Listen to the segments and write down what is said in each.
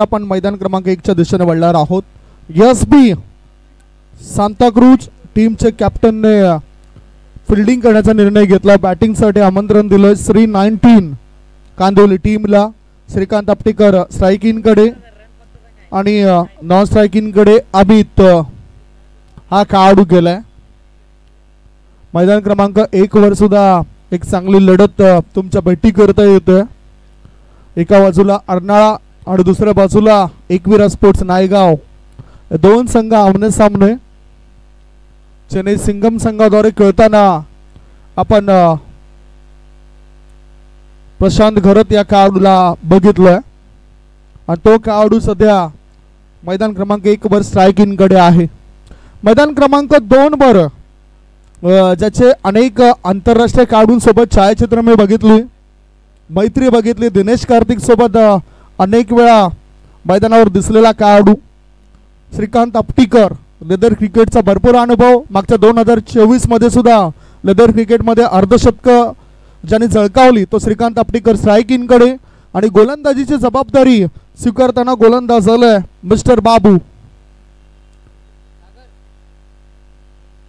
आपण मैदान क्रमांक 1 च्या दिशेने वळणार आहोत। एसबी सांताक्रूज टीमचे कॅप्टनने फिल्डिंग करण्याचा निर्णय घेतला। बॅटिंगसाठी आमंत्रण दिलं श्री 19 कांदिवली टीमला। श्रीकांत आपटेकर स्ट्राइकिंग कडे आणि नॉन स्ट्राइकिंग कडे अमित हा खेळाडू गेलाय। मैदान क्रमांक 1 वर सुद्धा एक चांगली लढत तुमच्या भेटी करता येते। एका बाजूला अर्नाळा आणि दुसऱ्या बाजूला एकविरा स्पोर्ट्स नायगाव, दोन संघ आमने सामने। चेन्नई सिंगम संघाद्वारे खेळताना आपण प्रशांत घरत या खेळाडूला बघितलंय आणि तो खेळाडू सध्या मैदान क्रमांक 1 वर स्ट्राइकिंग कडे आहे। मैदान क्रमांक 2 वर ज्याचे अनेक आंतरराष्ट्रीय खेळाडूंसोबत छायाचित्र मी बघितली, मैत्री बघितली। दिनेश कार्तिक सोबत अनेक वेळा मैदानावर दिसलेला खेळाडू श्रीकांत आपटेकर। लेदर क्रिकेटचा भरपूर अनुभव, मागच्या 2024 मध्ये सुद्धा लेदर क्रिकेटमध्ये अर्धशतक ज्यांनी झळकावली तो श्रीकांत आपटेकर स्ट्राइकिंग कडे आणि गोलंदाजीची जबाबदारी स्वीकारताना गोलंदाज झालाय मिस्टर बाबू।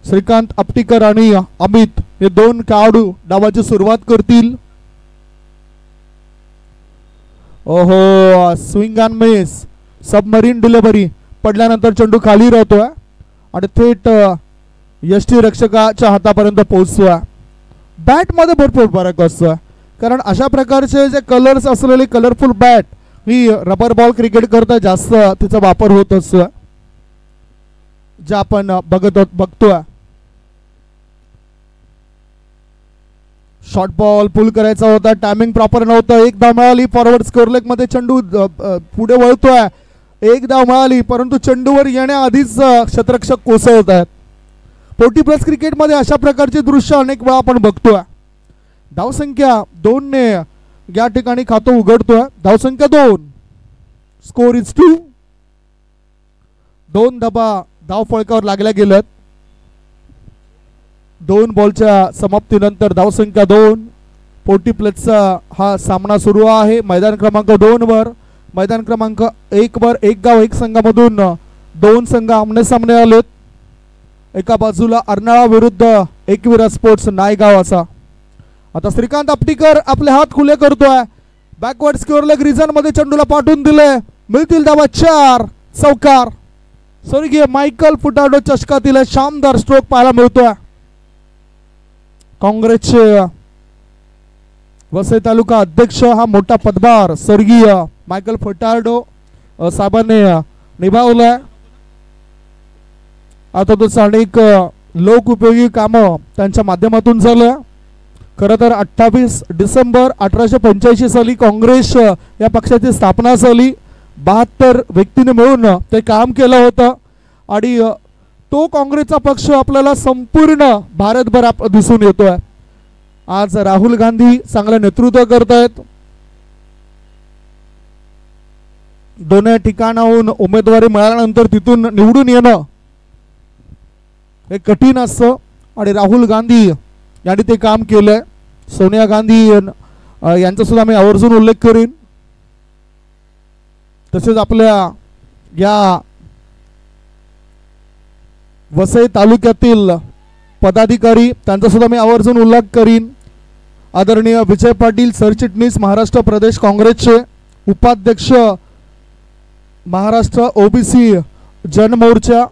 श्रीकांत आपटेकर आणि अमित हे दोन खेळाडू डावाची सुरुवात करतील। ओहो, swing and miss, submarine delivery पडल्यानंतर चेंडू खाली राहतोय आणि थेट यष्टी रक्षकाच्या हातापर्यंत पोहोचतोय। बॅट मध्ये भरपूर फरक असतो, कारण अशा प्रकारचे जे कलर्स असलेली कलरफुल बॅट ही रबर बॉल क्रिकेट करता जास्त तिचा वापर होत असतो, जे आपण बघतोय। शॉर्ट बॉल पुल करायचा होता, टायमिंग प्रॉपर नव्हतं। एक धाव मिळाली, फॉरवर्ड स्कोअर लेग मध्ये चेंडू पुढे वळतोय। एक धाव मिळाली, परंतु चेंडूवर येण्याआधीच क्षेत्ररक्षक कोसळत आहेत। 40+ क्रिकेट मध्ये अशा प्रकारचे दृश्य अनेक वेळा आपण बघतोय। धावसंख्या 2 ने या ठिकाणी खातं उघडतोय। धावसंख्या 2, स्कोर इज 2। 2 धावा धाव फळकावर लागल्या गेल्यात। 2 बॉलच्या समाप्तीनंतर धावसंख्या 2। 40+चा हा सामना सुरू आहे मैदान क्रमांक 2 वर। मैदान क्रमांक 1 वर एक गाव एक संघामधून 2 संघ आमने सामने आलेत। एका बाजूला अर्नाळा विरुद्ध एकविरा स्पोर्ट्स नायगाव असा। आता श्रीकांत आपटेकर आपले हात खुले करतोय। बॅकवर्ड स्कोअर लेग रिजन मध्ये चेंडूला पाठवून दिले, मिळतील धावा 4। चौकार स्वर्गीय मायकल फुटाडो चषकातील शानदार स्ट्रोक पाहायला मिळतोय। काँग्रेसचे वसई तालुका अध्यक्ष हा मोठा पदभार स्वर्गीय मायकल फुटाडो साहेबांनी निभावलाय। आता तो अनेक लोक उपयोगी कामं त्यांच्या माध्यमातून झालं। खरं तर 28 डिसेंबर 1885 साली काँग्रेस या पक्षाची स्थापना झाली। 72 व्यक्तींनी मिळून ते काम केलं होतं आणि तो काँग्रेसचा पक्ष आपल्याला संपूर्ण भारतभर दिसून येतोय। आज राहुल गांधी चांगलं नेतृत्व करतायत। दोन्ही ठिकाणाहून उमेदवारी मिळाल्यानंतर तिथून निवडून येणं हे कठीण असतं आणि राहुल गांधी यांनी ते काम केलंय। सोनिया गांधी यांचा सुद्धा मी आवर्जून उल्लेख करीन। तसेच आपल्या या वसई तालुक्यातील पदाधिकारी त्यांचा सुद्धा मी आवर्जून उल्लेख करीन। आदरणीय विजय पाटील सरचिटणीस महाराष्ट्र प्रदेश काँग्रेसचे, उपाध्यक्ष महाराष्ट्र ओबीसी जनमोर्चा,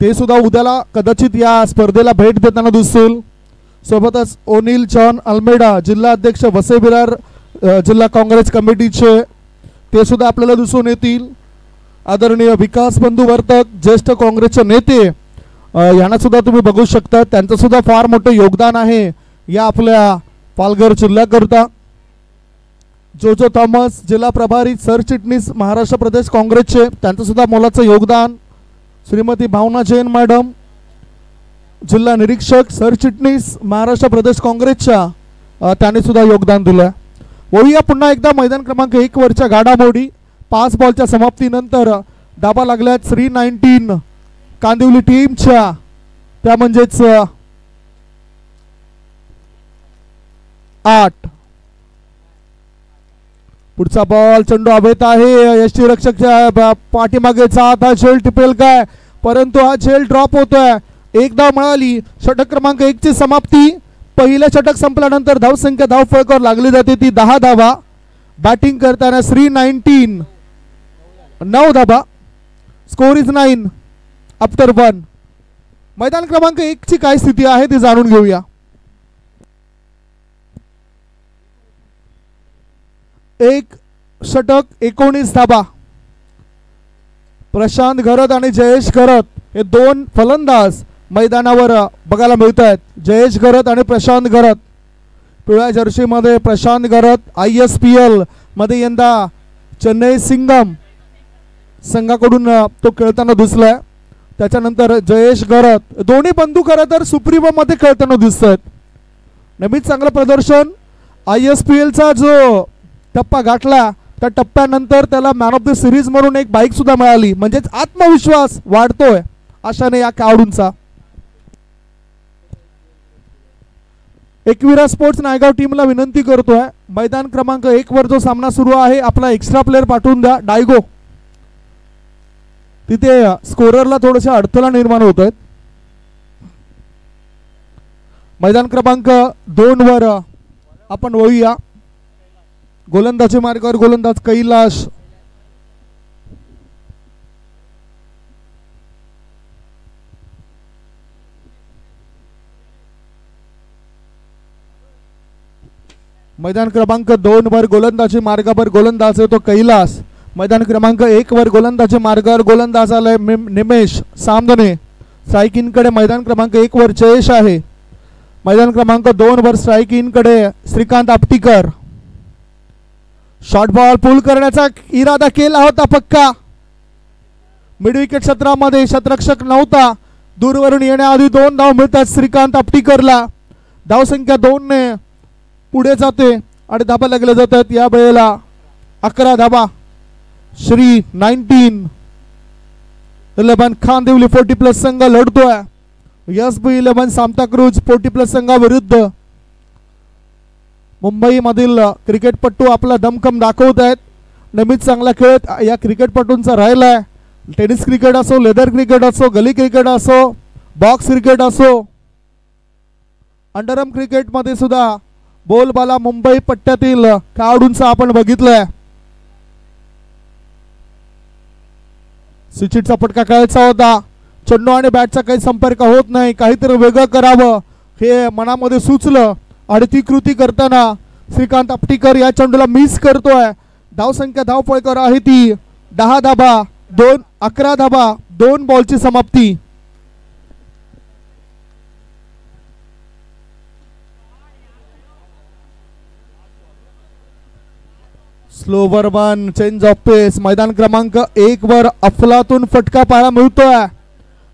ते सुद्धा उद्याला कदाचित या स्पर्धेला भेट देताना दिसतील। सोबतच ओनिल जॉन अल्मेडा जिल्हा अध्यक्ष वसई विरार जिल्हा काँग्रेस कमिटीचे, ते सुद्धा आपल्याला दिसून येतील। आदरणीय विकास बंधू वर्तक ज्येष्ठ काँग्रेसचे नेते यांना सुद्धा तुम्ही बघू शकता, त्यांचं सुद्धा फार मोठं योगदान आहे या आपल्या पालघर जिल्ह्याकरता। जोजो थॉमस जिल्हा प्रभारी सरचिटणीस महाराष्ट्र प्रदेश काँग्रेसचे, त्यांचं सुद्धा मोलाचं योगदान। श्रीमती भावना जैन मॅडम जिल्हा निरीक्षक सरचिटणीस महाराष्ट्र प्रदेश काँग्रेसच्या, त्यांनी सुद्धा योगदान दिलं। वळूया पुन्हा एकदा मैदान क्रमांक 1 वरच्या घडामोडी। 5 बॉलच्या समाप्तीनंतर धाबा लागल्यात श्री 19 कांदिवली टीमच्या, त्या म्हणजेच 8। पुढचा बॉल चेंडू हवेत आहे. यष्टीरक्षकच्या पाठीमागे जात हा झेल टिपेल काय, परंतु हा झेल ड्रॉप होतोय. एक धाव मिळाली. षटक क्रमांक 1 ची समाप्ती. पहिलं षटक संपल्यानंतर धावसंख्या धावफलकावर लागली जाते ती 10 धावा. बॅटिंग करताना श्री 19 9 धावा. Score is 9 after 1. मैदान क्रमांक 1 ची काय स्थिती आहे ती जाणून घेऊया. एक षटक 19 धाबा. प्रशांत घरत आणि जयेश घरत हे दोन फलंदाज मैदानावर बघायला मिळत आहेत. जयेश घरत आणि प्रशांत घरत. पिवळ्या जर्सीमध्ये प्रशांत घरत ISPL मध्ये यंदा चेन्नई सिंगम संघाकडून तो खेळताना दिसलाय. त्याच्यानंतर जयेश घरत दोन्ही बंधू खरं तर सुप्रीमो मध्ये खेळताना दिसत आहेत. नेहमीच चांगलं प्रदर्शन. ISPLचा जो टप्पा गाठला त्या टप्प्यानंतर त्याला मॅन ऑफ द सिरीज म्हणून एक बाईक सुद्धा मिळाली. म्हणजेच आत्मविश्वास वाढतोय अशाने या खेळाडूंचा. एकविरा स्पोर्ट्स नायगाव टीमला विनंती करतोय मैदान क्रमांक 1 वर जो सामना सुरू आहे आपला एक्स्ट्रा प्लेअर पाठवून द्या. डायगो तिथे स्कोररला थोडेसे अडथळा निर्माण होत आहेत. मैदान क्रमांक 2 वर आपण वळूया. गोलंदाजी मार्गावर गोलंदाज कैलाश. मैदान क्रमांक 2 वर गोलंदाजी मार्गावर गोलंदाज आहे तो कैलास. मैदान क्रमांक 1 वर गोलंदाजी मार्गावर गोलंदाज आलाय निमेश सामदने. स्ट्राईक इनकडे मैदान क्रमांक 1 वर जयेश आहे. मैदान क्रमांक 2 वर स्ट्राईक इनकडे श्रीकांत आपटीकर. शॉर्ट बॉल पुल करण्याचा इरादा केला होता पक्का. मिड विकेट क्षेत्रामध्ये शतरक्षक नव्हता. दूरवरून येण्याआधी 2 धाव मिळतात श्रीकांत आपटीकरला. धावसंख्या 2 ने पुढे जाते आणि धाबा लागले जातात. या वेळेला 11 धाबा. श्री 19 11 खानदेवली 40+ संघ लढतोय. SB 11 सांताक्रूज 40+ संघाविरुद्ध. मुंबईमधील क्रिकेटपटू आपला दमखम दाखवत आहेत. नेहमीच चांगला खेळ या क्रिकेटपटूंचा राहिलाय. टेनिस क्रिकेट असो, लेदर क्रिकेट असो, गली क्रिकेट असो, बॉक्स क्रिकेट असो, अंडरआर्म क्रिकेटमध्ये सुद्धा बोलबाला मुंबई पट्ट्यातील खेळाडूंचा आपण बघितलंय. स्विचिटचा फटका खेळायचा होता. चेंडू आणि बॅटचा काही संपर्क होत नाही. काहीतरी वेगळं करावं हे मनामध्ये सुचलं आणि ती कृती करताना श्रीकांत आपटीकर या चेंडूला मिस करतोय. धावसंख्या धावफलकावर आहे ती 10 धाबा. 11 धाबा 2 बॉलची समाप्ती. स्लोवर 1 चेंज ऑफ पेस. मैदान क्रमांक 1 वर अफलातून फटका पाहायला मिळतोय.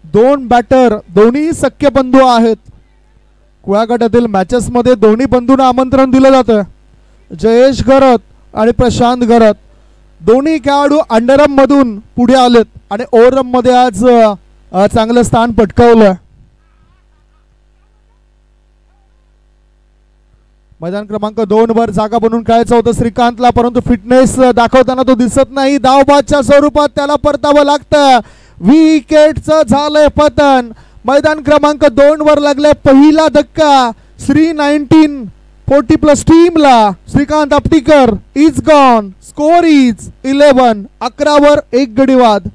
2 बॅटर दोन्ही सख्य बंधू आहेत. कुळा गटातील मॅचेस मध्ये दोन्ही बंधूंना आमंत्रण दिलं जातं. जयेश घरत आणि प्रशांत घरत दोन्ही खेळाडू अंडरआर्म मधून पुढे आलेत आणि ओव्हरआर्म मध्ये आज चांगलं स्थान पटकावलं. मैदान क्रमांक 2 वर जागा बनवून खेळायचं होतं श्रीकांतला, परंतु फिटनेस दाखवताना तो दिसत नाही. धावबादच्या स्वरूपात त्याला परतावं लागतं. विकेटचं झालंय पतन. मैदान क्रमांक 2 वर लागलाय पहिला धक्का. श्री 19 40+ टीमला. श्रीकांत आपटीकर इज गॉन. Score is 11. 11 वर 1 गडीवाद.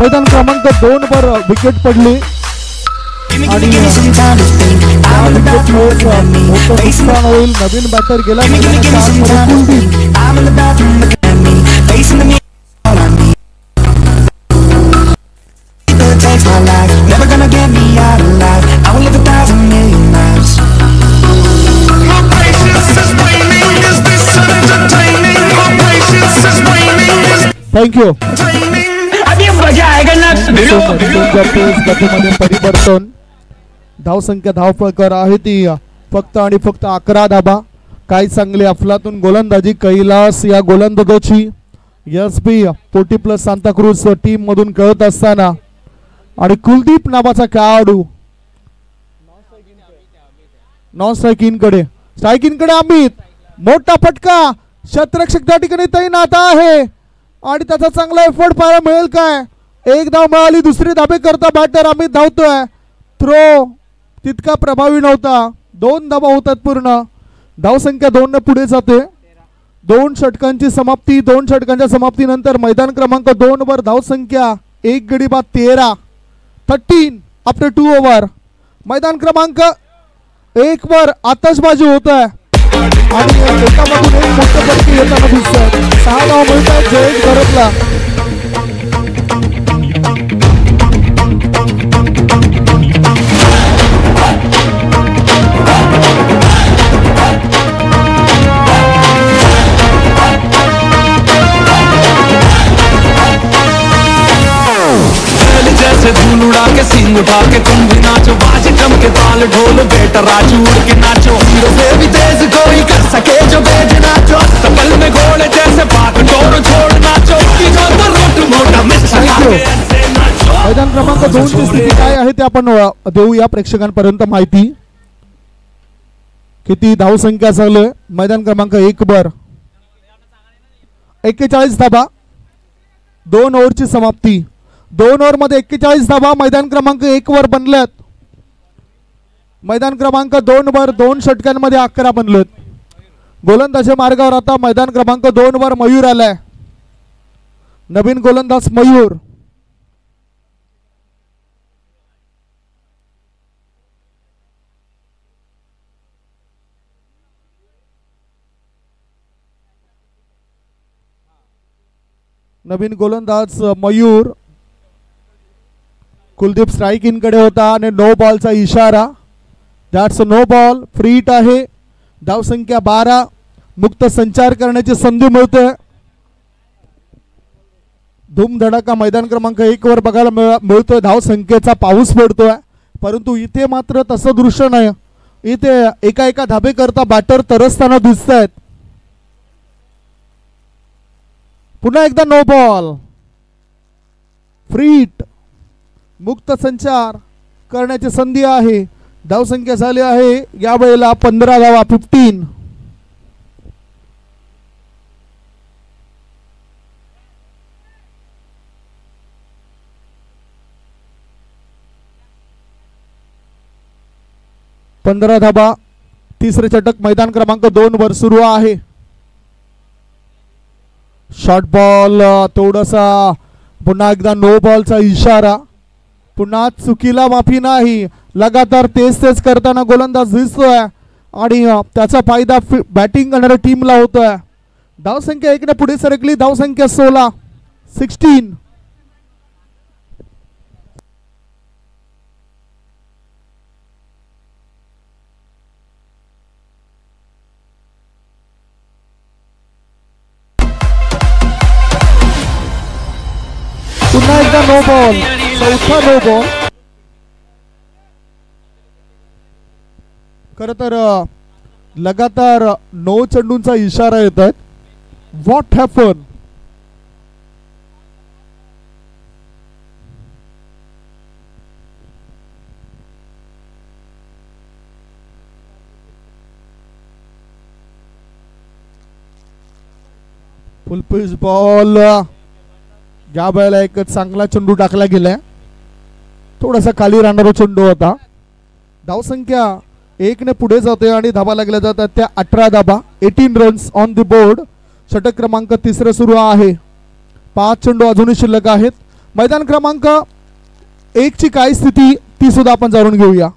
मैदान क्रमांक 2 वर विकेट पडली आणि नवीन बॅटर गेला. थँक्यू. परिवर्तन धावसंख्या धावपकर आहे ती फक्त आणि फक्त 11 धाबा. काय चांगले अफलातून गोलंदाजी कैलास या गोलंदाजाची एसबी पोटी प्लस सांताक्रूज टीम मधून खेळत असताना आणि कुलदीप नावाचा खेळाडू नॉन स्ट्रायकिंग कडे अमित मोठा फटका क्षेत्ररक्षक त्या ठिकाणी तैनात आहे आणि त्याचा चांगला एफर्ट पाहायला मिळेल काय. एक धाव मिळाली, दुसरी धाबे करता बॅटर अमित धावतोय. थ्रो तितका प्रभावी नव्हता. 2 धाबा होतात पूर्ण. धावसंख्या 2 ने पुढे जाते. 2 षटकांची समाप्ती. 2 षटकांच्या समाप्तीनंतर मैदान क्रमांक 2 वर धावसंख्या 1 गडी बाद 13 आफ्टर 2 ओव्हर. मैदान क्रमांक 1 वर आतषबाजी होत आहे आणि एकामधून एक मोठे फटके येताना दिसत आहेत. 6 धाव मिळतात जयेश भरतला. जैसे धूल उड़ा के सींग उठा के तुम भी नाचो, बाज कम के ताल ढोल बेटा राजू उड़ के नाचो, हीरो से भी तेज कोई कर सके जो बेज नाचो, सपल में घोड़े जैसे पाक टोर छोड़ नाचो, तीनों तो रूट मोटा मिस ऐसे नाचो. मैदान क्रमांक 2 ची स्थिती काय आहे ते आपण देऊया प्रेक्षकांपर्यंत माहिती. किती धावसंख्या चालू आहे मैदान क्रमांक 1 वर 41 धाबा. 2 ओव्हरची समाप्ती. 2 ओव्हर मध्ये 41 धाबा मैदान क्रमांक 1 वर बनल्यात. मैदान क्रमांक 2 वर 2 षटकांमध्ये 11 बनलेत. गोलंदाजी मार्गावर आता मैदान क्रमांक 2 वर मयूर आलाय. नवीन गोलंदाज मयूर. नवीन गोलंदाज मयूर. कुलदीप स्ट्राइकिंग कडे होता आणि नो बॉलचा इशारा. That's no ball. Free hit आहे. धावसंख्या 12. मुक्त संचार करण्याची संधी मिळते. धूमधडाका मैदान क्रमांक 1 वर बघायला मिळतोय. धावसंख्येचा पाऊस पडतोय परंतु इथे मात्र तसं दृश्य नाही. इथे एका धाबे करता बॅटर तरसताना दिसत आहेत. पुन्हा एकदा नो बॉल. Free hit. मुक्त संचार करण्याची संधी आहे. धावसंख्या झाली आहे या वेळेला 15 धावा. 15. धाबा. तिसरे षटक मैदान क्रमांक 2 वर सुरू आहे. शॉर्ट बॉल थोडासा. पुन्हा एकदा नो बॉलचा इशारा. पुन्हा चुकीला माफी नाही. लगातार तेच करताना गोलंदाज दिसतोय आणि त्याचा फायदा बॅटिंग करणाऱ्या टीमला होतोय. धावसंख्या 1 ने पुढे सरकली. धावसंख्या 16. पुन्हा एकदा नो बॉल. चौथा नो बॉल. खर तर लगातार 9 चेंडूंचा इशारा येत आहे. What happen. Full pitch ball. या वेळेला एक चांगला चेंडू टाकला गेलाय. थोडासा खाली राहणारा चेंडू होता. धावसंख्या 1 ने पुढे जाते आणि धाबा लागल्या जातात त्या 18 धाबा. 18 रन्स ऑन द बोर्ड. षटक क्रमांक 3 सुरू आहे. 5 चेंडू अजूनही शिल्लक आहेत. मैदान क्रमांक 1 ची काय स्थिती ती सुद्धा आपण जाणून घेऊया.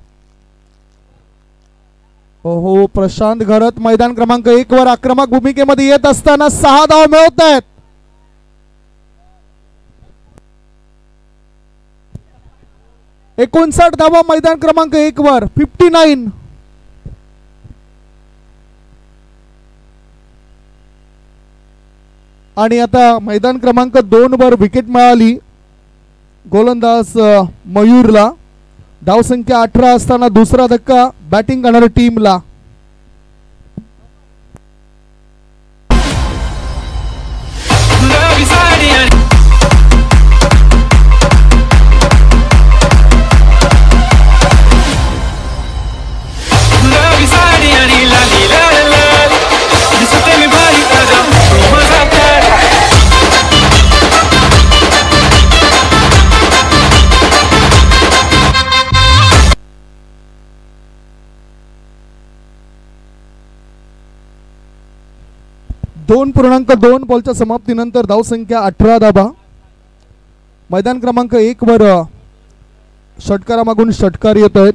हो प्रशांत घरत मैदान क्रमांक 1 वर आक्रमक भूमिकेमध्ये येत असताना 6 धाव मिळवत आहेत. 59 धावा मैदान क्रमांक 1 वर. 59. आणि आता मैदान क्रमांक 2 वर विकेट मिळाली गोलंदाज मयूरला. धावसंख्या 18 असताना दुसरा धक्का बॅटिंग करणाऱ्या टीमला. दोन 2.2 बॉलच्या समाप्तीनंतर धावसंख्या 18 धाबा. मैदान क्रमांक 1 वर षटकारामागून षटकार येत आहेत.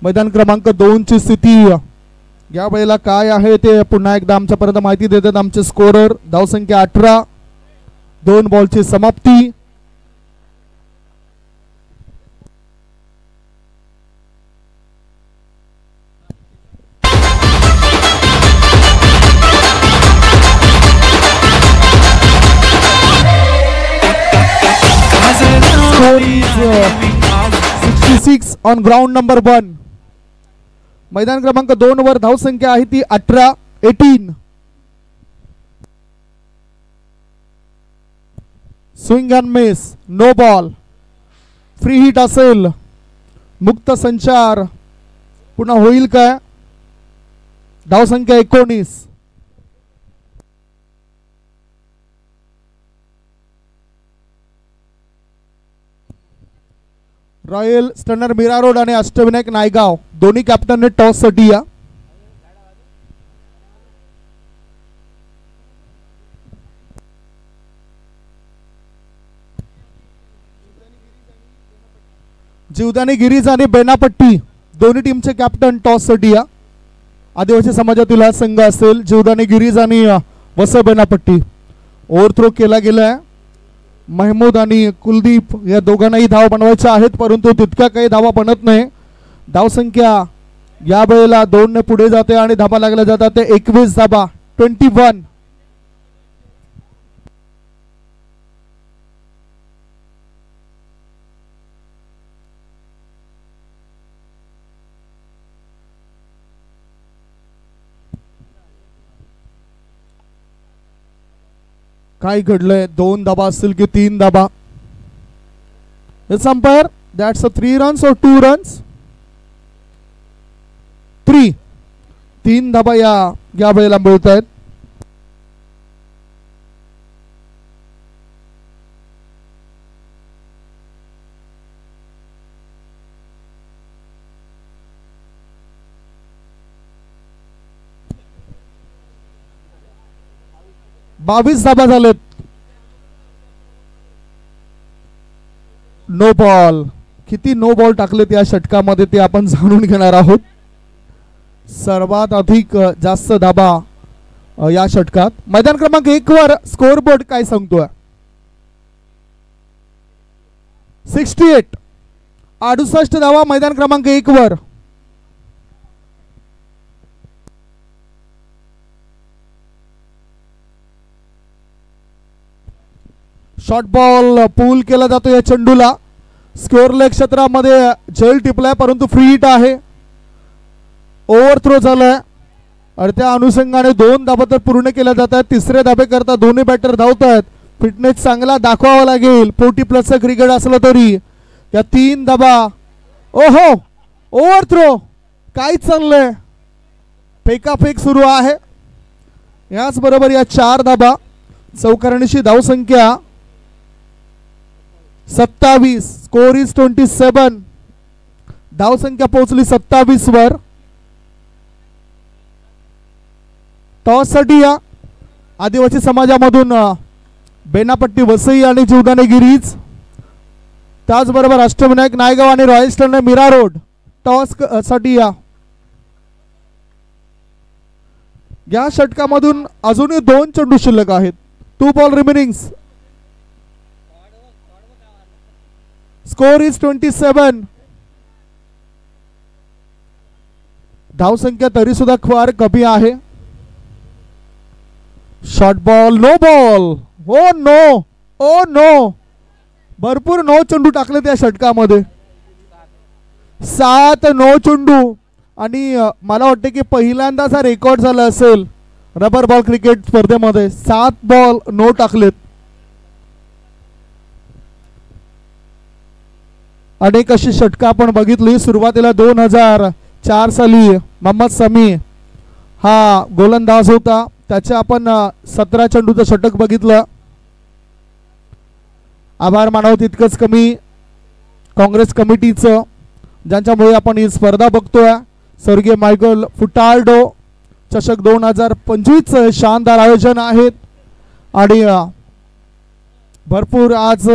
मैदान क्रमांक 2 ची स्थिती या वेळेला काय आहे ते पुन्हा एकदा आमच्यापर्यंत माहिती देतात आमचे स्कोरर. धावसंख्या 18, 2 बॉलची समाप्ती. Score is 66 on ground number 1. मैदान क्रमांक 2 वर धावसंख्या आहे ती 18. Swing and miss, no ball, free hit असेल, मुक्त संचार पुन्हा होईल काय? धावसंख्या 19. रॉयल स्टनर मीरा रोड आणि अष्टविनायक नायगाव दोन्ही कॅप्टनने टॉस साठी या. जीवदानी गिरीज आणि बेनापट्टी दोन्ही टीमचे कॅप्टन टॉस साठी या. आदिवासी समाजातील हा संघ असेल जीवदानी गिरीज आणि वस बेनापट्टी. ओव्हरथ्रो केला गेलाय. महमूद आणि कुलदीप या दोघांनाही धाव बनवायच्या आहेत परंतु तितक्या काही धावा बनत नाही. धावसंख्या या वेळेला 2 ने पुढे जाते आणि धाबा लागल्या जातात ते 21 धाबा 21. काय घडलंय? 2 धाबा असतील की 3 धाबा? It's umpire. That's a 3 runs or 2 runs? 3 धाबा या वेळेला मिळत आहेत. बावीस धाबा झालेत. No ball. किती नो बॉल टाकलेत या षटकामध्ये ते आपण जाणून घेणार आहोत. सर्वात अधिक जास्त धाबा या षटकात. मैदान क्रमांक 1 वर स्कोर बोर्ड काय सांगतोय? 68. 68 धावा मैदान क्रमांक 1 वर. शॉर्ट बॉल पूल केला जातो या चेंडूला. स्कोअर लेग क्षेत्रामध्ये झेल टिपलाय परंतु फ्री हिट आहे. ओव्हरथ्रो झालाय आणि त्या अनुषंगाने 2 धाबा तर पूर्ण केल्या जात आहेत. तिसरे धाबे करता दोन्ही बॅटर धावत आहेत. फिटनेस चांगला दाखवावा लागेल 40 प्लसचं क्रिकेट असलं तरी. या 3 धाबा. ओहो, ओव्हरथ्रो. काय चाललंय? फेकाफेक सुरू आहे. याच बरोबर या 4 धाबा. चौकारणीची धावसंख्या 27. Score is 27. धावसंख्या पोहोचली 27 वर. टॉस साठी या आदिवासी समाजामधून बेनापट्टी वसई आणि जीवदानी गिरीज. त्याचबरोबर अष्टविनायक नायगाव आणि Royal Stunner Mira Road toss साठी या षटकामधून अजूनही 2 चेंडू शिल्लक आहेत. 2 बॉल रिमेनिंग. Score is 27. धावसंख्या तरी सुद्धा फार कमी आहे. Short ball, no ball. Oh no, oh no. भरपूर नो चेंडू टाकले त्या षटकामध्ये. 7 नो चेंडू. आणि मला वाटते की पहिल्यांदाच हा रेकॉर्ड झाला असेल रबर बॉल क्रिकेट स्पर्धेमध्ये. 7 बॉल नो टाकलेत. अनेक अशी षटकं आपण बघितली. सुरुवातीला 2004 साली मोहम्मद समी हा गोलंदाज होता. त्याचे आपण 17 चेंडूचं षटक बघितलं. आभार मानावं तितकंच कमी काँग्रेस कमिटीचं, ज्यांच्यामुळे आपण ही स्पर्धा बघतोय. स्वर्गीय मायकल फुटाल्डो चषक 2025 शानदार आयोजन आहेत. आणि भरपूर आज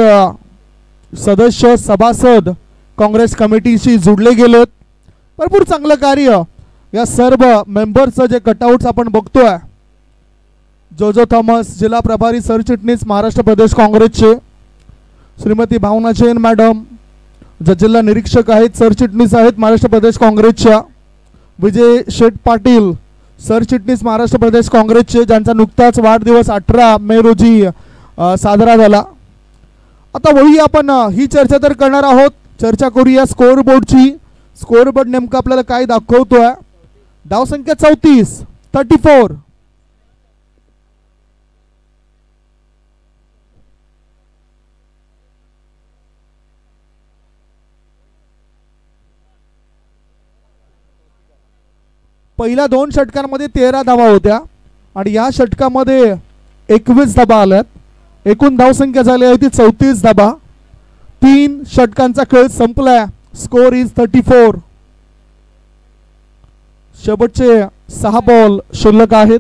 सदस्य सभासद काँग्रेस कमिटीशी जुडले गेलेत. भरपूर चांगलं कार्य या सर्व मेंबर्सचं जे कटआउट्स आपण बघतोय. जोजो थॉमस जिल्हा प्रभारी सरचिटणीस महाराष्ट्र प्रदेश काँग्रेसचे, श्रीमती भावना जैन मॅडम ज्या जिल्हा निरीक्षक आहेत सरचिटणीस आहेत महाराष्ट्र प्रदेश काँग्रेसच्या, विजय शेठ पाटील सरचिटणीस महाराष्ट्र प्रदेश काँग्रेसचे, ज्यांचा नुकताच वाढदिवस 18 मे रोजी साजरा झाला. आता वही आपण ही चर्चा तर करणार आहोत. चर्चा करूया स्कोअर बोर्डची. स्कोअर बोर्ड नेमकं आपल्याला काय दाखवतोय. धावसंख्या 34. पहिल्या 2 षटकांमध्ये 13 धावा होत्या आणि या षटकामध्ये 21 धावा आल्यात. एकूण धावसंख्या झाली आहे ती 34 धावा. 3 षटकांचा खेळ संपलाय. Score is 34. शेवटचे 6 बॉल शिल्लक आहेत.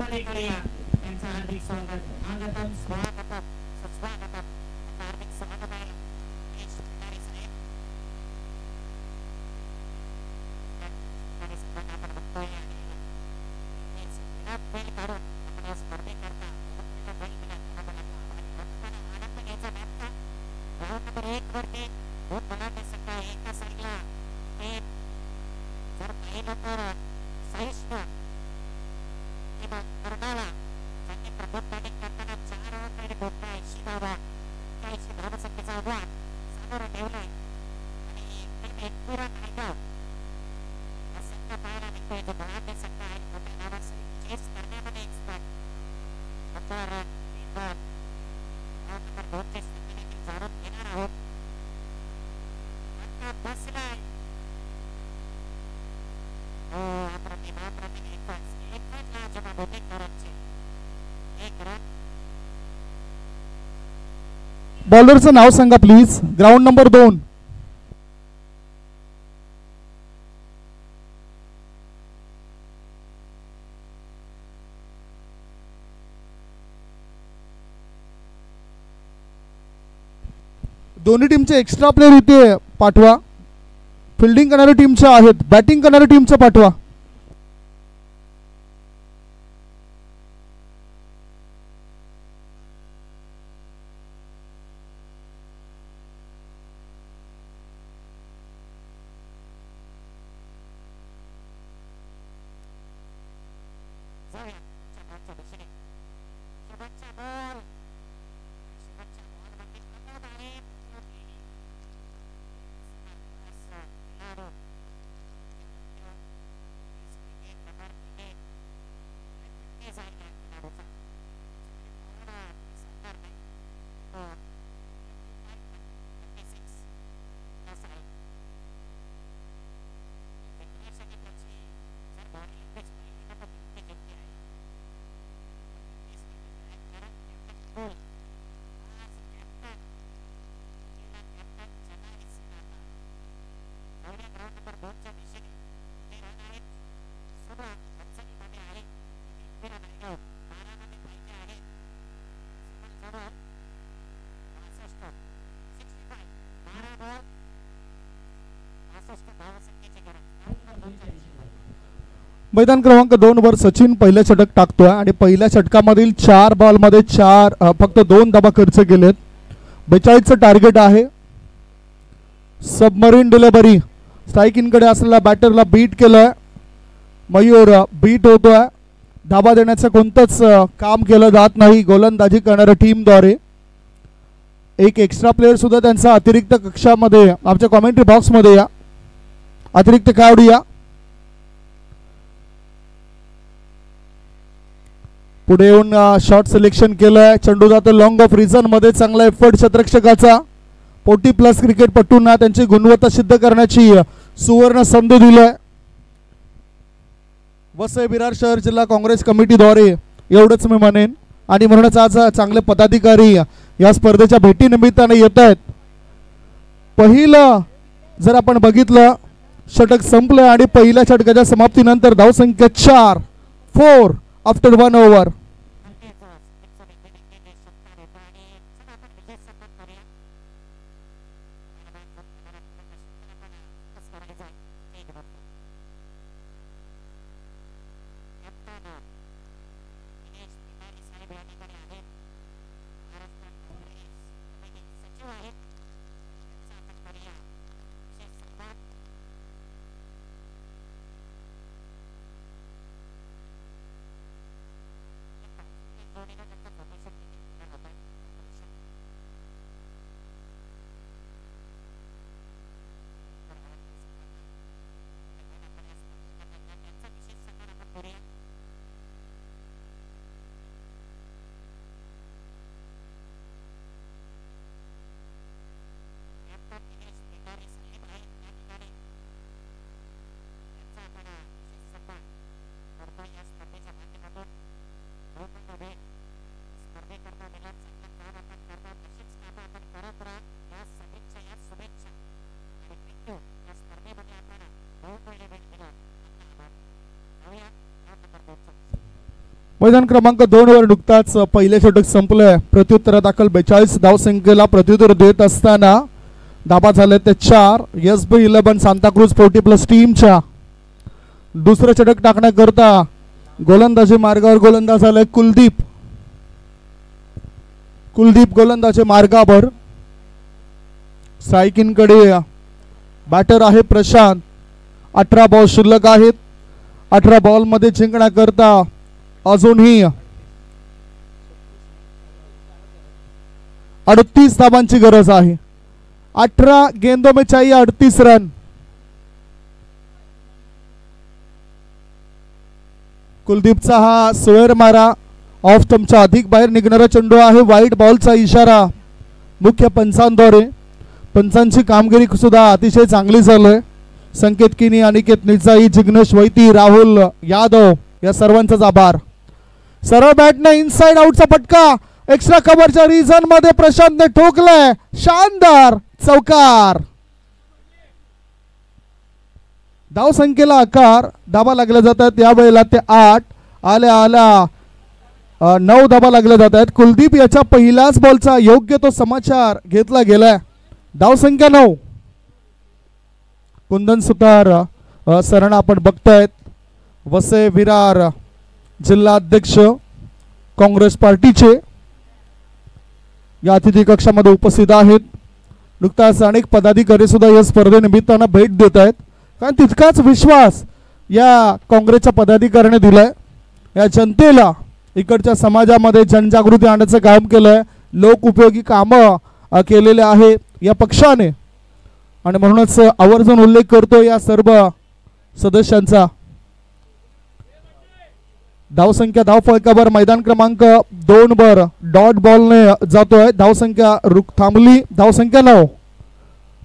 मध्ये करूया त्यांचं हार्दिक स्वागत. स्वागतम स्वागतम स्वागतम हार्दिक स्वागत आहे महेश भंडारे साहेब. आपण बघतोय आणि बैल काढून आपल्या स्पर्धेकरता बैल दिला आनंद घ्यायचा मॅचचा. राऊंड नंबर 1 वरती 2 मुलांनी सकाळी एका साईडला जर पाहिलं तर सहिष्णू किंवा कर्नाळा ज्यांनी प्रथम बॅटिंग करताना 4 ओव्हर आणि 280 धावा 80 धावसंख्येचं आव्हान समोर ठेवलंय आणि एकपुरा नायगाव हा संघ पाहायला निघतोय जो मुलांनी संघ आहे मोठ्या नावासहित चेस करण्यामध्ये एक्सपर्ट. नंतर 3 बॉल राऊंड नंबर 2 चे संघ देखील जाणून घेणार आहोत. बसलाय बॉलरचं नाव सांगा प्लीज. Ground number 2. दोन्ही टीमचे एक्स्ट्रा प्लेयर इथे पाठवा. फिल्डिंग करणाऱ्या टीमच्या आहेत, बॅटिंग करणाऱ्या टीमचं पाठवा. मैदान क्रमांक 2 वर सचिन पहिलं षटक टाकतोय आणि पहिल्या षटकामधील 4 बॉलमध्ये फक्त 2 धावा खर्च केलेत. 42चं टार्गेट आहे. सबमरीन डिलिव्हरी स्ट्राईक इनकडे असलेल्या बॅटरला बीट केलंय. मयूर बीट होतोय. धावा देण्याचं कोणतंच काम केलं जात नाही गोलंदाजी करणाऱ्या टीमद्वारे. एक एक्स्ट्रा प्लेयर सुद्धा त्यांचा अतिरिक्त कक्षामध्ये आमच्या कॉमेंट्री बॉक्समध्ये या. अतिरिक्त खेळाडू या. पुढे येऊन शॉट सिलेक्शन केलंय. चेंडू जातो लॉंग ऑफ रिझन मध्ये. चांगला एफर्ट क्षेत्ररक्षकाचा. 40+ क्रिकेटपटूंना त्यांची गुणवत्ता सिद्ध करण्याची सुवर्ण संधी दिलाय वसई विरार शहर जिल्हा काँग्रेस कमिटीद्वारे. एवढंच मी म्हणेन. आणि म्हणूनच आज चांगले पदाधिकारी या स्पर्धेच्या भेटीनिमित्ताने येत आहेत. पहिलं जर आपण बघितलं षटक संपलं आणि पहिल्या षटकाच्या समाप्तीनंतर धावसंख्या 4 आफ्टर 1 ओव्हर. मैदान क्रमांक 2 वर नुकताच पहिले षटक संपलंय. प्रत्युत्तर दाखल 42 धावसंख्येला प्रत्युत्तर देत असताना धाबा झाले ते 4. SB11 सांताक्रूज 40+ टीमच्या. दुसरं षटक टाकण्याकरता गोलंदाजी मार्गावर गोलंदाज आलाय कुलदीप गोलंदाजी मार्गावर. स्ट्रायकिंगकडे बॅटर आहे प्रशांत. 18 बॉल शिल्लक आहेत. 18 बॉल मध्ये जिंकण्याकरता अजूनही 38 धावांची गरज आहे. 18 गेंदों में चाहिए 38 रन. कुलदीपचा हा स्क्वेअर मारा ऑफ स्टंपच्या अधिक बाहेर निघणारा चेंडू आहे. व्हाईट बॉलचा इशारा मुख्य पंचांद्वारे. पंचांची कामगिरी सुद्धा अतिशय चांगली झाली. संकेत किनी, अनिकेत निजाई, जिग्नेश वैती, राहुल यादव या सर्वांचाच आभार. सरळ बॅटने इनसाइड आउटचा फटका एक्स्ट्रा कव्हरच्या रिजन मध्ये प्रशांतने ठोकलाय. शानदार चौकार. धाव संख्येला आकार. धाबा लागल्या जातात यावेळेला ते 8. आल्या 9 धाबा लागल्या जात आहेत. कुलदीप याच्या पहिल्याच बॉलचा योग्य तो समाचार घेतला गेलाय. धाव संख्या 9. कुंदन सुतार सरण आपण बघतायत. वसई विरार जिल्हा अध्यक्ष काँग्रेस पार्टीचे या अतिथी कक्षामध्ये उपस्थित आहेत. नुकताच अनेक पदाधिकारी सुद्धा या स्पर्धेनिमित्तानं भेट देत आहेत. कारण तितकाच विश्वास या काँग्रेसच्या पदाधिकाऱ्याने दिलाय. या जनतेला इकडच्या समाजामध्ये जनजागृती आणण्याचं काम केलंय. लोक उपयोगी कामं केलेले आहे या पक्षाने आणि म्हणूनच आवर्जून उल्लेख करतो या सर्व सदस्यांचा. धावसंख्या धाव फलकावर मैदान क्रमांक 2 वर डॉट बॉलने जातोय. धावसंख्या रुक थांबली. धावसंख्या 9.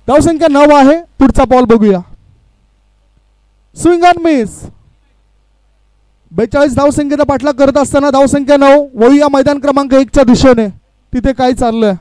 धावसंख्या 9 आहे. पुढचा बॉल बघूया. Swing and miss. 42 धावसंख्येचा पाठलाग करत असताना धावसंख्या 9. वळूया मैदान क्रमांक 1 च्या दिशेने. तिथे काय चाललंय.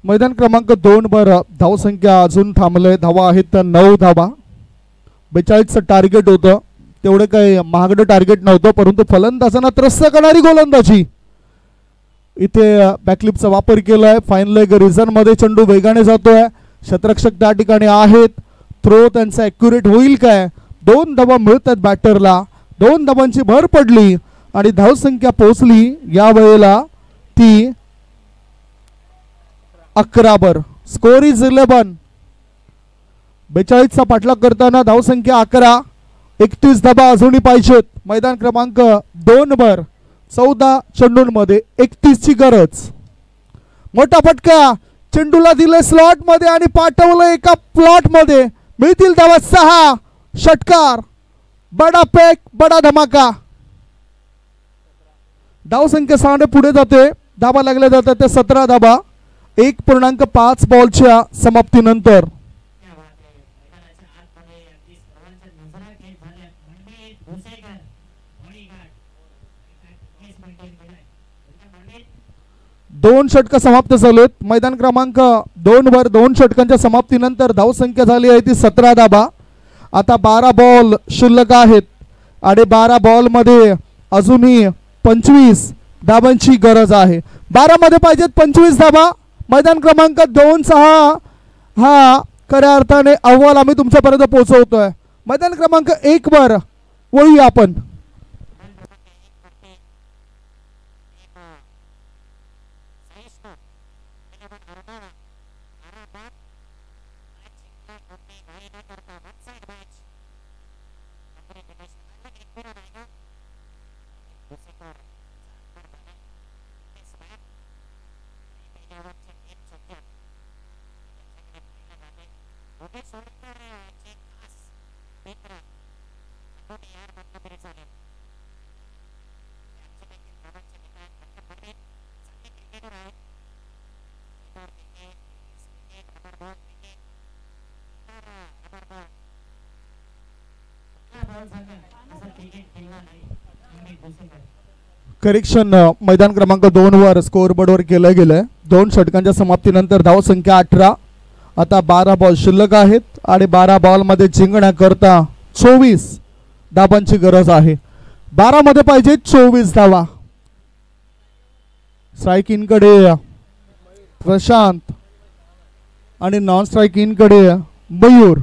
मैदान क्रमांक 2 वर धावसंख्या अजून थांबलंय. धावा आहेत तर 9 धावा. 42चं टार्गेट होतं. तेवढं काही महागडं टार्गेट नव्हतं परंतु फलंदाजांना त्रस्त करणारी गोलंदाजी. इथे बॅकलिपचा वापर केलाय. फाईन लेग रिझन मध्ये चेंडू वेगाने जातोय. शतरक्षक त्या ठिकाणी आहेत. थ्रो त्यांचा ॲक्युरेट होईल काय. 2 धावा मिळतात बॅटरला. 2 धावांची भर पडली आणि धावसंख्या पोहोचली या वेळेला ती 11 वर. Score is 11. 42चा पाठलाग करताना धावसंख्या 11. 31 धाबा अजूनही पाहिजेत. मैदान क्रमांक 2 वर 14 चेंडूंमध्ये 31 ची गरज. मोठा फटका. चेंडूला दिले स्लॉट मध्ये आणि पाठवलं एका प्लॉट मध्ये. मिळतील धावा 6. षटकार. बडा पेक बडा धमाका. धावसंख्या 6 पुढे जाते. धाबा लागल्या जातात ते 17 धाबा 1.5 बॉलच्या समाप्तीनंतर. दोन षटक समाप्त झालेत. मैदान क्रमांक 2 वर 2 षटकांच्या समाप्तीनंतर धावसंख्या झाली आहे ती 17 धाबा. आता 12 बॉल शिल्लक आहेत. आणि 12 बॉल मध्ये अजूनही 25 धाबांची गरज आहे. 12 मध्ये पाहिजेत 25 धाबा. मैदान क्रमांक 2-6 हा खऱ्या अर्थाने अहवाल आम्ही तुमच्यापर्यंत पोहोचवतोय. मैदान क्रमांक 1 वर वळूया आपण. करेक्शन मैदान क्रमांक 2 वर स्कोअर बोर्डवर केलं गेलंय. 2 षटकांच्या समाप्तीनंतर धाव संख्या 18. आता 12 बॉल शिल्लक आहेत आणि 12 बॉल मध्ये जिंकण्याकरता 24 धाबांची गरज आहे. 12 मध्ये पाहिजे 24 धावा. स्ट्राईक इन कडे प्रशांत आणि नॉन स्ट्राईक इन कडे मयूर.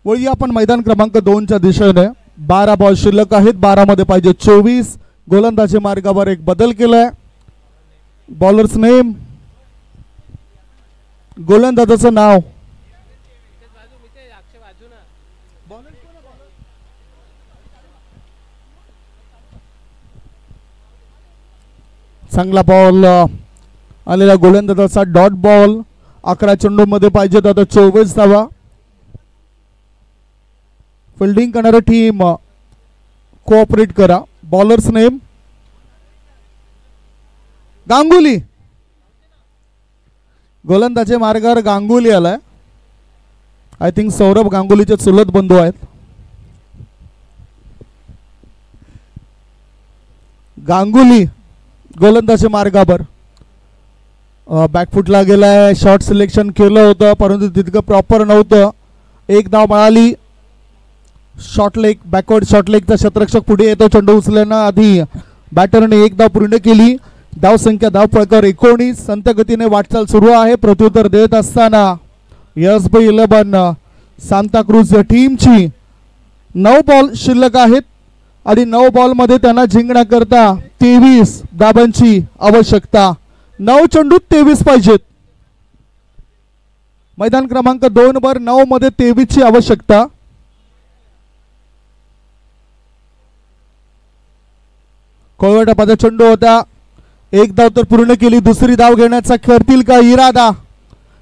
वळी आपण मैदान क्रमांक 2 च्या दिशेने. 12 बॉल शिल्लक आहेत. 12 मध्ये पाहिजे 24. गोलंदाजी मार्गावर एक बदल केलाय. बॉलर्स नेम, गोलंदाजाचं नाव, चांगला बॉल आलेला गोलंदाजाचा डॉट बॉल. 11 चेंडू मध्ये पाहिजेत आता 24 धावा. फिल्डिंग करणारी टीम कोऑपरेट करा. Bowlers name Ganguly. गोलंदाजी मार्गावर गांगुली आलाय. आय थिंक सौरभ गांगुलीचे चुलत बंधू आहेत. गांगुली गोलंदाजी मार्गावर बॅकफुटला गेलाय. शॉट सिलेक्शन केलं होतं परंतु तितकं प्रॉपर नव्हतं. एक धाव मिळाली. शॉर्ट लेग, बॅकवर्ड शॉर्ट लेगचा क्षेत्ररक्षक पुढे येतो. चेंडू उचलण्याआधी आधी बॅटरने एक धाव पूर्ण केली. धाव संख्या धाव फळकावर 19. संत गतीने वाटचाल सुरू आहे. प्रत्युत्तर देत असताना SB11 सांताक्रूज टीमची 9 बॉल शिल्लक आहेत आणि 9 बॉल मध्ये त्यांना जिंकण्याकरता 23 धाबांची आवश्यकता. 9 चेंडूत 23 पाहिजेत. मैदान क्रमांक 2 वर 9 मध्ये 23 ची आवश्यकता. कोळवटापाचा चेंडू होता. एक धाव तर पूर्ण केली. दुसरी धाव घेण्याचा करतील का इरादा?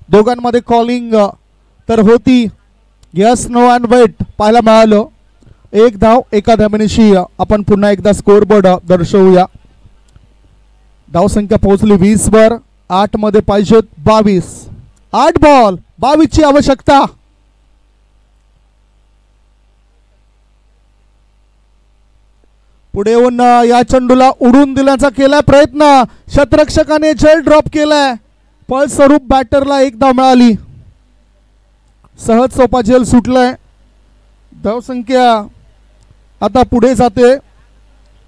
दोघांमध्ये कॉलिंग तर होती. यस नो अँड वेट पाहायला मिळालं. एक धाव एका धावनिशी आपण पुन्हा एकदा स्कोअर बोर्ड दर्शवूया. धाव संख्या पोहोचली 20 वर. 8 मध्ये पाहिजेत 22. 8 बॉल 22 ची आवश्यकता. पुढे येऊन या चेंडूला उडून दिल्याचा केलाय प्रयत्न. क्षेत्ररक्षकाने झेल ड्रॉप केलाय. फलस्वरूप बॅटरला एक धाव मिळाली. सहज सोपा झेल सुटलाय. धाव संख्या आता पुढे जाते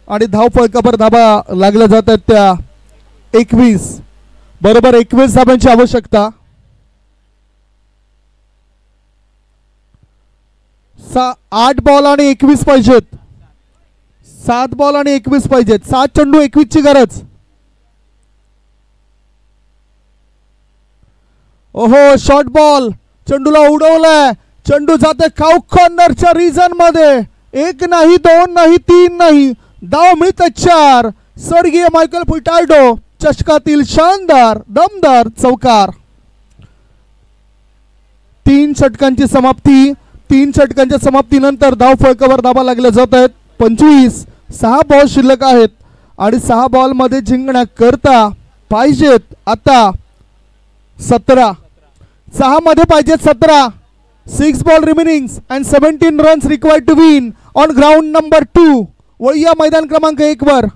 आणि धाव फलकावर धाबा लागल्या जात आहेत त्या 21. बरोबर 21 धाबांची आवश्यकता. 8 बॉल आणि 21 पाहिजेत. 7 बॉल आणि 21 पाहिजेत. 7 चेंडू 21 ची गरज. ओहो शॉर्ट बॉल. चेंडूला उडवलाय. चेंडू जाते काउक कॉर्नरच्या रिजन मध्ये. 1 नाही 2 नाही 3 नाही धाव मिळतात 4. स्वर्गीय मायकल फुटाल्डो चषकातील शानदार दमदार चौकार. 3 षटकांची समाप्ती. 3 षटकांच्या समाप्तीनंतर धाव फळकावर धाबा लागल्या जात आहेत. 25. 6 बॉल शिल्लक आहेत आणि 6 बॉल मध्ये जिंकण्याकरता पाहिजेत आता 17. 6 मध्ये पाहिजेत 17. 6 ball remaining and 17 runs required to win on ground number 2. वळूया मैदान क्रमांक 1 वर.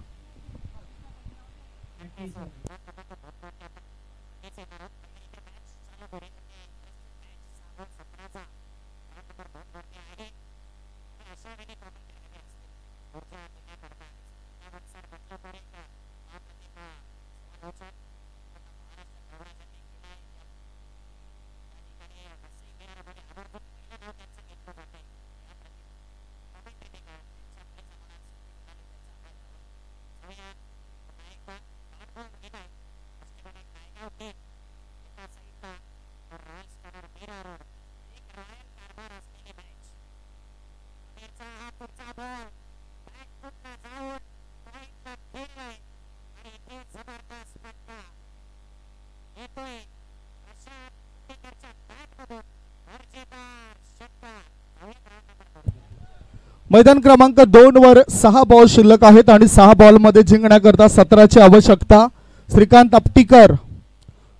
मैदान क्रमांक 2 वर 6 बॉल शिल्लक आहेत आणि 6 बॉल मध्ये जिंकण्याकरता 17 ची आवश्यकता. श्रीकांत आपटीकर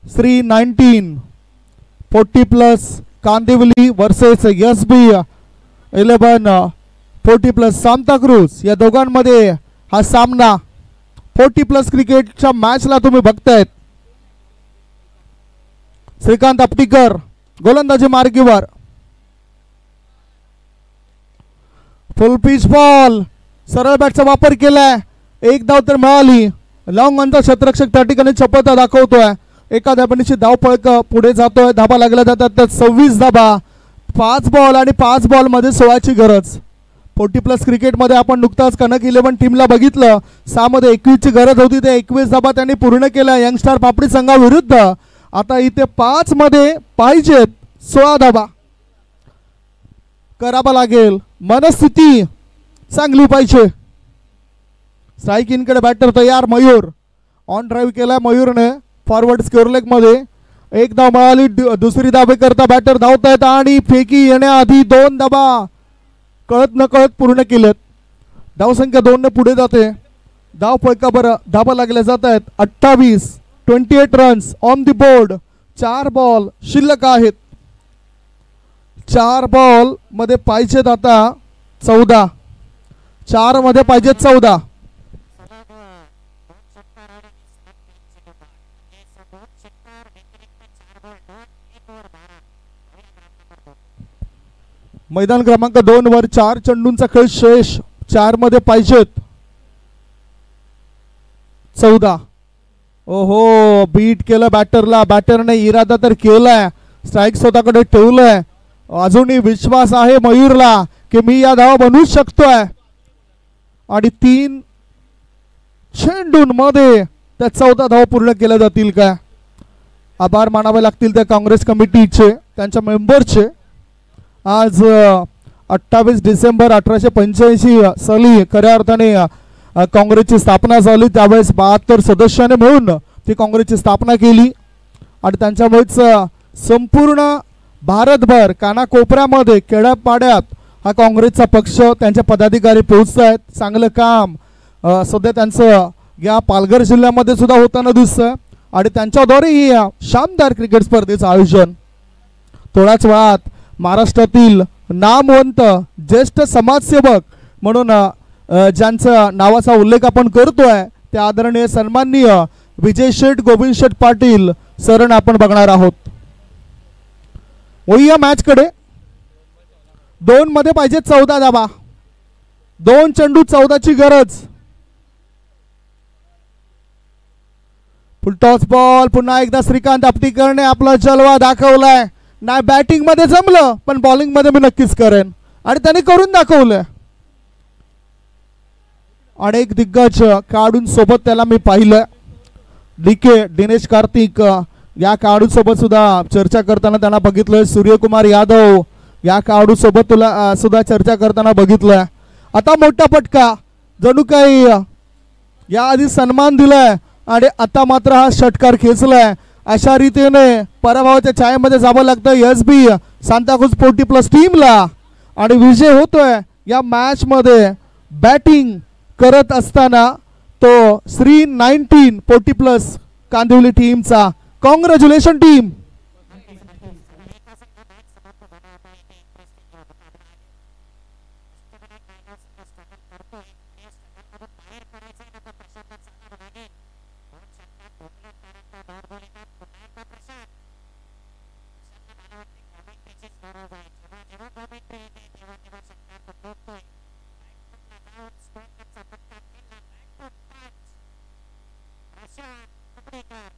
श्री 19 40+ कांदिवली वर्सेस SB 11 40+ सांताक्रूज या दोघांमध्ये हा सामना 40+ क्रिकेटच्या मॅचला तुम्ही बघतायत. श्रीकांत आपटीकर गोलंदाजी मार्गीवर. फुल पिच बॉल सरळ बॅटचा वापर केलाय. 1 धाव तर मिळाली. लॉंग ऑनचा क्षेत्ररक्षक त्या ठिकाणी चपळता दाखवतोय. एका धाबणीची धावपळक पुढे जातोय. धाबा लागल्या जातात त्यात 26 धाबा. 5 बॉल आणि 5 बॉल मध्ये 16 ची गरज. 40+ क्रिकेटमध्ये आपण नुकताच कनक 11 टीमला बघितलं. 6 मध्ये 21 ची गरज होती. ते 21 धाबा त्यांनी पूर्ण केल्या यंगस्टार पापडी संघाविरुद्ध. आता इथे 5 मध्ये पाहिजेत 16 धाबा करावा लागेल. मनस्थिती चांगली पाहिजे. स्ट्राईक इनकडे बॅटर तयार. मयूर ऑन ड्राईव्ह केला मयूरने फॉरवर्ड स्क्वेअर लेग मध्ये. 1 धाव मिळाली. दुसरी धाबे करता बॅटर धावतायत आणि फेकी येण्याआधी 2 धाबा कळत न कळत पूर्ण केलेत. धावसंख्या 2 ने पुढे जाते. धाव फळकावर धाबा लागल्या जात आहेत. 28 runs on the board. 4 ball शिल्लक आहेत. 4 बॉल मध्ये पाहिजेत आता 14. 4 मध्ये पाहिजेत 14. मैदान क्रमांक 2 वर 4 चेंडूंचा खेळ शेष. 4 मध्ये पाहिजेत 14. ओहो बीट केलं बॅटरला. बॅटरने इरादा तर केलाय. स्ट्राईक स्वतःकडे ठेवलंय. अजूनही विश्वास आहे मयूरला की मी या धावा बनवू शकतोय. आणि 3 चेंडूंमध्ये त्या 14 धावा पूर्ण केल्या जातील का? आभार मानावे लागतील त्या काँग्रेस कमिटीचे त्यांच्या मेंबरचे. आज 28 डिसेंबर 1885 साली खऱ्या अर्थाने काँग्रेसची स्थापना झाली. त्यावेळेस 72 सदस्याने मिळून ती काँग्रेसची स्थापना केली आणि त्यांच्यामुळेच संपूर्ण भारतभर कानाकोपऱ्यामध्ये खेड्यापाड्यात हा काँग्रेसचा पक्ष त्यांचे पदाधिकारी पोहोचत आहेत. चांगलं काम सध्या त्यांचं या पालघर जिल्ह्यामध्ये सुद्धा होताना दिसतं आणि त्यांच्याद्वारे ही शानदार क्रिकेट स्पर्धेचं आयोजन. थोड्याच वेळात महाराष्ट्रातील नामवंत ज्येष्ठ समाजसेवक म्हणून ज्यांचं नावाचा उल्लेख आपण करतोय ते आदरणीय सन्माननीय विजय शेठ गोविंद शेठ पाटील सरण आपण बघणार आहोत. वळूया मॅच कडे. 2 मध्ये पाहिजे 14 धाबा. 2 चेंडू 14 ची गरज. फुल टॉस बॉल. पुन्हा एकदा श्रीकांत आपटीकरने आपला जलवा दाखवलाय. नाही बॅटिंग मध्ये जमलं पण बॉलिंग मध्ये मी नक्कीच करेन आणि त्याने करून दाखवलं. अनेक दिग्गज खेळाडूंसोबत त्याला मी पाहिलं. दिनेश कार्तिक या खेळाडूसोबत सुद्धा चर्चा करताना त्यांना बघितलं. सूर्यकुमार यादव या खेळाडूसोबत तुला सुद्धा चर्चा करताना बघितलं. आता मोठा फटका जणू काही याआधी सन्मान दिलाय आणि आता मात्र हा षटकार खेचलाय. अशा रीतीने पराभवाच्या छायेमध्ये जावं लागतं SB सांताक्रूज 40+ टीमला आणि विजय होतोय या मॅच मध्ये. बॅटिंग करत असताना तो 319 40+ कांदिवली टीमचा. Congratulation team. Shot, breaker.